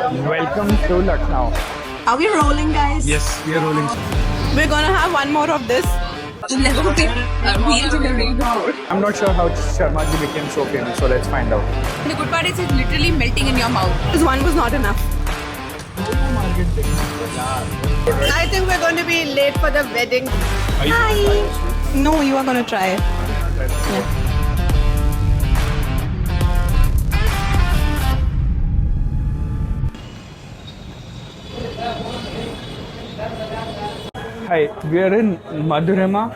Welcome to Lucknow. Are we rolling, guys? Yes, we are rolling. We're gonna have one more of this. Never been real delivery before. I'm not sure how Sharma ji became so famous, so let's find out. The good part is it's literally melting in your mouth. This one was not enough. I think we're going to be late for the wedding. Hi. No, you are going to try it. Yeah. Hi, we are in Madhurima.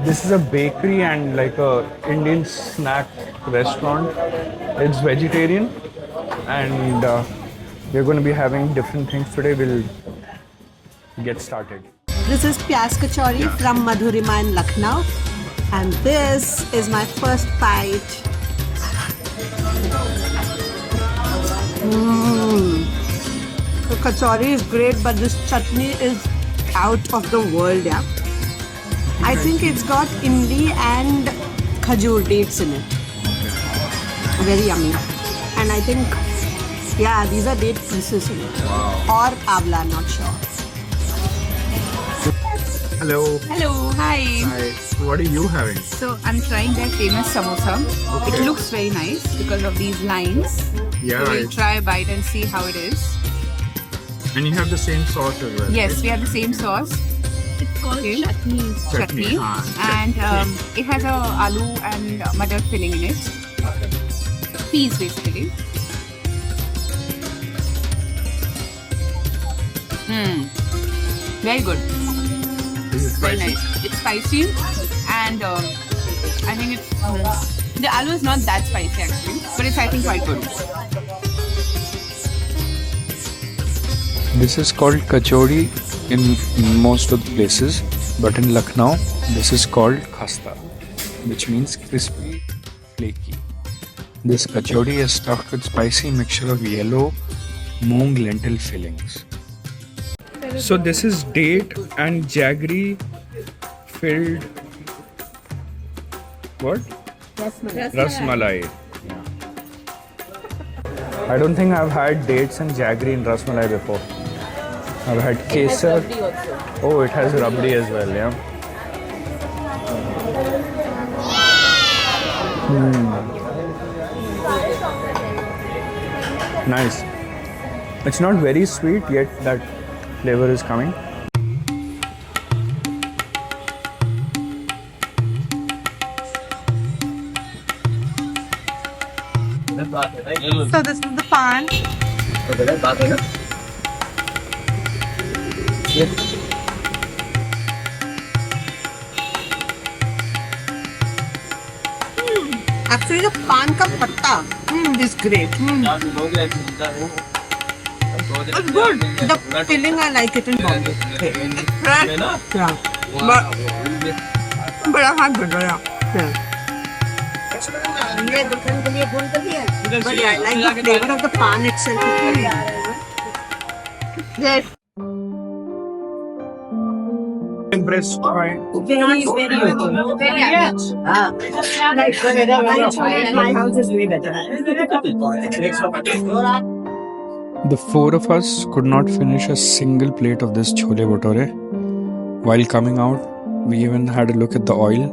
This is a bakery and like a Indian snack restaurant. It's vegetarian and we're going to be having different things today. We'll get started. This is Pyaz Kachori from Madhurima in Lucknow, and this is my first bite. The kachori is great, but this chutney is out of the world, yeah. I think it's got imli and khajur dates in it. Very yummy. And I think, yeah, these are date pieces in it. Or avla, I'm not sure. Hello. Hello. Hi. Hi. What are you having? So I'm trying their famous samosa. Okay. It looks very nice because of these lines. Yeah. So we'll try a bite and see how it is. And you have the same sauce as well. Yes, we have the same sauce. It's called chutney. Chutney. And it has a aloo and mother filling in it. Peas basically. Very good. Is it Very spicy? nice. It's spicy and I think it's the aloo is not that spicy actually, but it's I think quite good. This is called kachori in most of the places, but in Lucknow, this is called khasta, which means crispy, flaky. This kachori is stuffed with spicy mixture of yellow moong lentil fillings. So this is date and jaggery filled what? Rasmalai. I don't think I've had dates and jaggery in rasmalai before. I've had kesar. Oh, it has rabdi as well, yeah. Nice. It's not very sweet yet that flavor is coming. So this is the pan. Actually, the pan ka patta is great. It's good. The filling, I like it in Bombay. Fresh. Yeah. But I had better, yeah. But yeah, I like the flavor of the pan itself. Yes. Impressed by Very, very good. My house is way better. The four of us could not finish a single plate of this chole bhature. While coming out, we even had a look at the oil,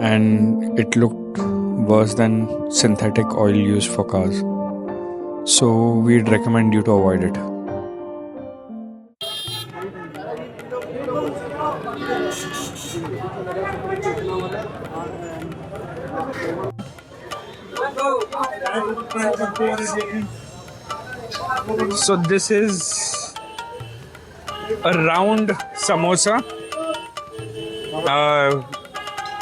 and it looked worse than synthetic oil used for cars. So we'd recommend you to avoid it. So this is a round samosa,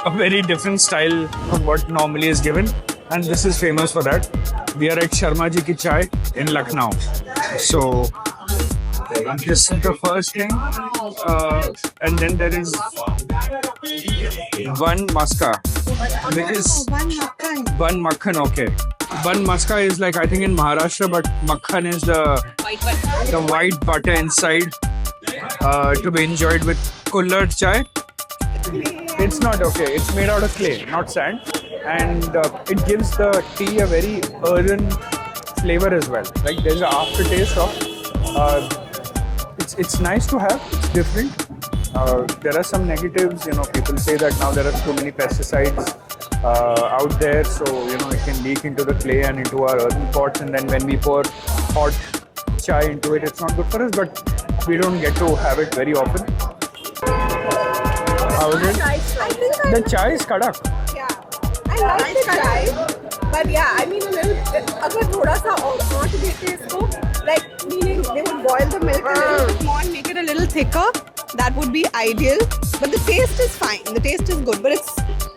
a very different style from what normally is given, and this is famous for that. We are at Sharma Ji Ki Chai in Lucknow. So this is the first thing, and then there is bun maska, which is bun makhan. Okay, bun maska is like I think in Maharashtra, but makhan is the white butter inside, to be enjoyed with kullad chai. It's not okay. It's made out of clay, not sand, and it gives the tea a very earthen flavor as well. Like there's an aftertaste of. It's nice to have. It's different. There are some negatives. People say that now there are too many pesticides out there, so it can leak into the clay and into our earthen pots, and then when we pour hot chai into it, it's not good for us. But we don't get to have it very often. How is it? The chai is kadak. Yeah, I like the chai, but yeah, I mean a little. अगर थोड़ा सा और देते इसको, like meaning they would boil the milk a little bit more and make it a little thicker. That would be ideal. But the taste is fine. The taste is good, but it's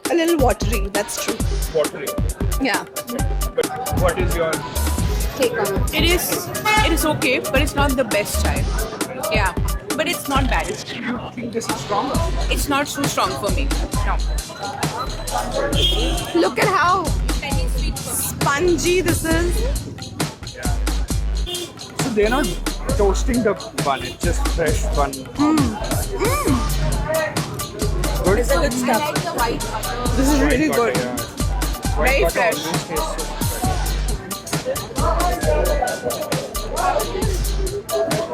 a little watery. That's true. Watery. Yeah. But what is your Take on it. It is okay, but it's not the best chai. Yeah, but it's not bad. Do you think this is strong? It's not too strong for me. No. Look at how spongy this is. So they're not toasting the bun, it's just fresh bun. Good. It's good stuff. This is really good. Very fresh.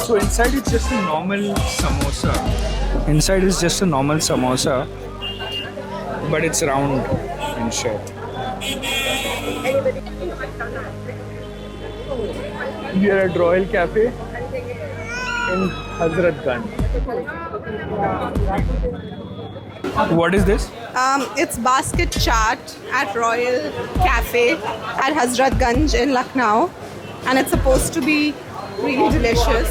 So inside it's just a normal samosa. Inside is just a normal samosa, but it's round in shape. We are at Royal Cafe in Hazratganj. What is this? It's basket chaat at Royal Cafe at Hazratganj in Lucknow, and it's supposed to be really delicious.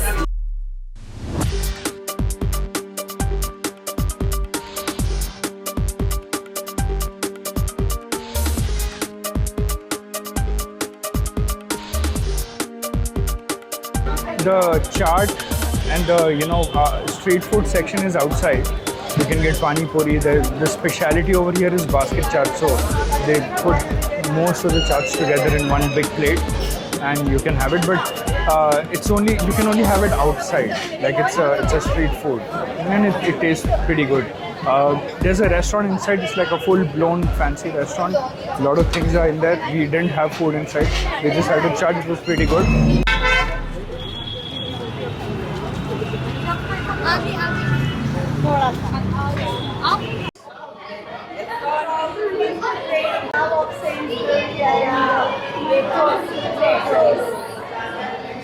The chaat and the street food section is outside. You can get pani puri. The speciality over here is basket chaat. So they put most of the chaats together in one big plate, and you can have it. But you can only have it outside. Like it's a street food, and it tastes pretty good. There's a restaurant inside. It's like a full-blown fancy restaurant. A lot of things are in there. We didn't have food inside. We just had a chaat. It was pretty good.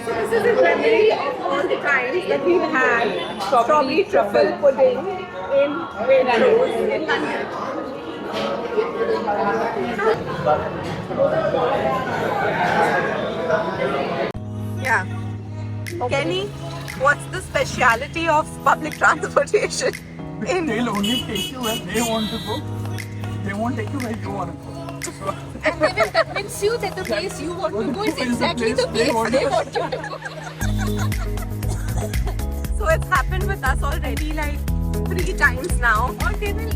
So this is in memory of all the times that we've had strawberry truffle pudding in Waitrose in London. Yeah. Kenny, what's the speciality of public transportation? They'll only take you where they want to go. They won't take you where you want to go. And they will convince you that the place you want to go is exactly the place they want you to go. So it's happened with us already like 3 times now. Or they will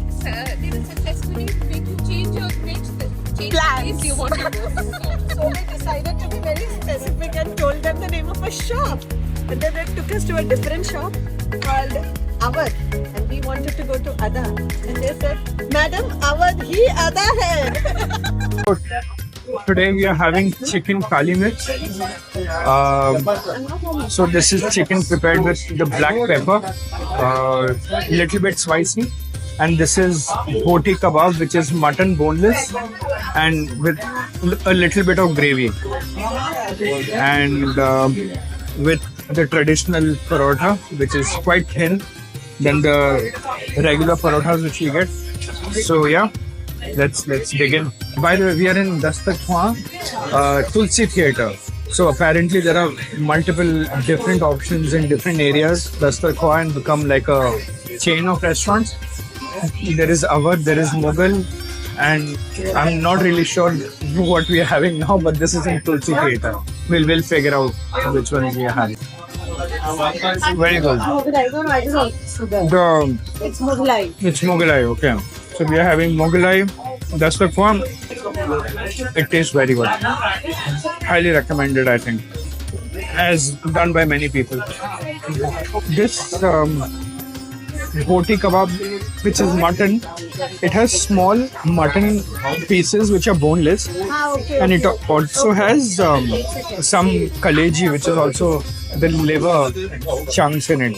successfully make you change the Plans. place you want to go. So we decided to be very specific and told them the name of a shop. And then they took us to a different shop called Awadh. And we wanted to go to Ada. And they said, Madam, Awadh hi Ada hai. Today we are having chicken kali mirch. So this is chicken prepared with the black pepper, little bit spicy, and this is bhoti kebab, which is mutton boneless, and with a little bit of gravy, and with the traditional parotha, which is quite thin than the regular parothas which we get. So yeah. Let's begin. By the way, we are in Dastak Khwan, Tulsi Theatre. So apparently there are multiple different options in different areas. Dastak Khwan become like a chain of restaurants. There is Awadh, there is Mughal, and I'm not really sure what we are having now, but this is in Tulsi Theatre. We'll figure out which ones we are having. Very good. It's Mughlai. It's Mughlai, okay. So we are having Mughlai, Dastak Khwan. It tastes very good. Highly recommended, I think. As done by many people. This boti kebab, which is mutton. It has small mutton pieces which are boneless, and it also has some kaleji, which is also the liver chunks in it.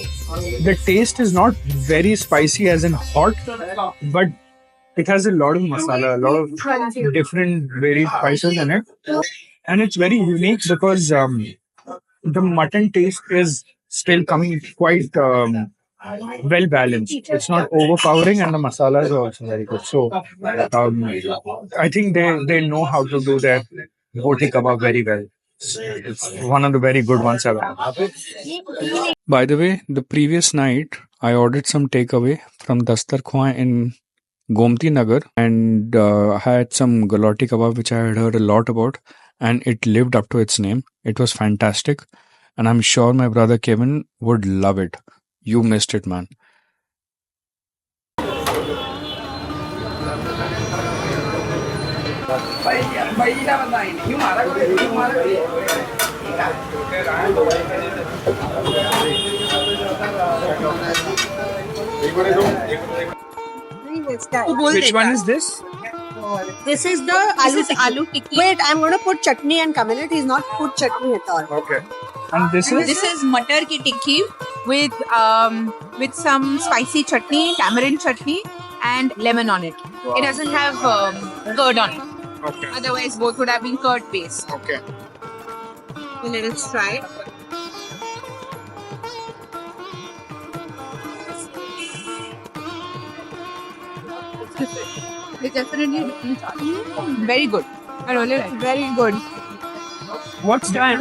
The taste is not very spicy as in hot, but it has a lot of masala, a lot of different varied spices in it, and it's very unique because the mutton taste is still coming quite well balanced. It's not overpowering, and the masalas are also very good. So I think they know how to do their roti kebab very well. It's one of the very good ones I've had. By the way, the previous night I ordered some takeaway from Dastar Khwan in Gomti Nagar, and had some galati kebab which I had heard a lot about, and it lived up to its name. It was fantastic, and I'm sure my brother Kevin would love it. You missed it, man. Which one is this? This is the aloo tikki. Wait, I'm going to put chutney and come in it. He's not put chutney at all. Okay. And this is? This is matar ki tikki with some spicy chutney, tamarind chutney, and lemon on it. It doesn't have curd on it. Okay. Otherwise, both would have been curd based. Okay. Let us try. It's definitely very good. I really like it. Very good. What's that?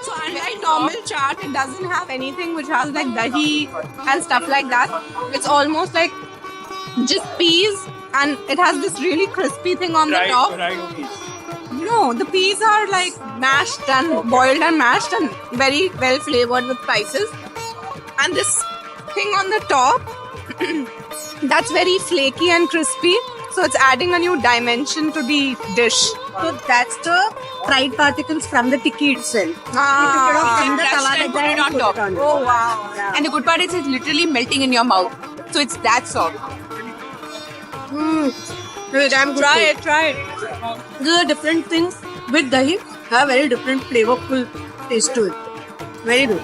So unlike normal chaat, it doesn't have anything which has like dahi and stuff like that. It's almost like just peas, and it has this really crispy thing on the top. No, the peas are like mashed and boiled and mashed and very well flavored with spices. And this thing on the top, that's very flaky and crispy. So it's adding a new dimension to the dish. So that's the fried particles from the tikki itself. And the tawa put it on top. Oh wow. Yeah. And the good part is it's literally melting in your mouth. So it's that soft. Damn good. Try it. These are different things with dahi. Have very different flavorful taste to it. Very good.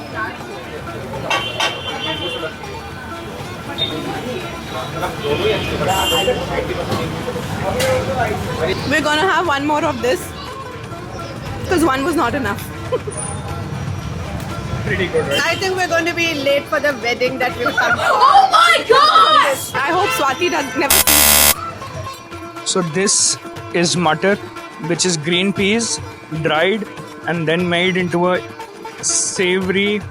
We're gonna have one more of this because one was not enough. Pretty good, right? I think we're going to be late for the wedding that we've come for. Oh my gosh! I hope Swati does never. So this is matar, which is green peas, dried and then made into a savory,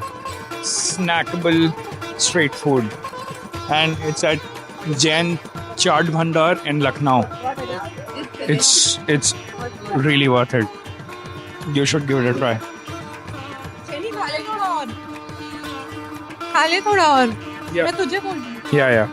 snackable street food. And it's at Jain Chaat Bhandar in Lucknow. It's really worth it. You should give it a try. खा ले थोड़ा और Yeah. मैं तुझे बोल रही हूँ Yeah.